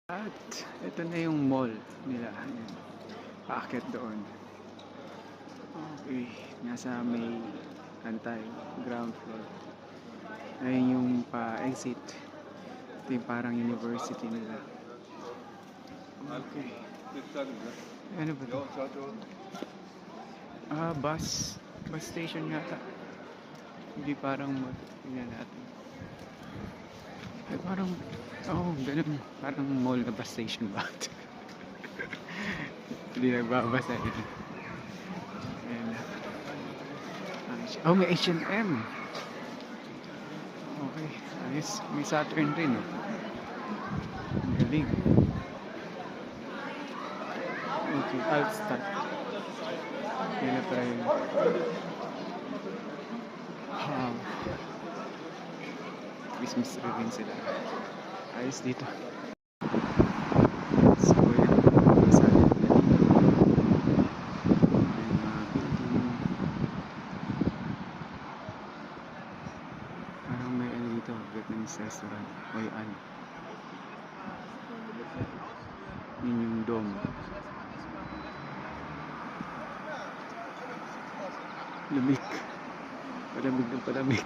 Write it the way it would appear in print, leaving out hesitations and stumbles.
At ito na yung mall nila. Ayan. Paakyat doon. Okay. Nasa may tayo, ground floor. Ayun yung pa-exit. Ito yung parang university nila. Okay. Ano ba ito? Bus. Bus station yata. Hindi parang mall. Tingnan natin. Ay, parang ganun. Parang mall na bus station ba? Hindi nagbabasa ito. Ayan na. May H&M. Okay. Ayos. May Saturn rin. Ang galing. Okay. I'll start. Yan na tayo. Christmas tree rin sila. Ayos dito. So, yan. Masaya. Parang may ano dito. Vietnamese restaurant. O yan. Yun yung dome. Lamig. Palamig ng palamig.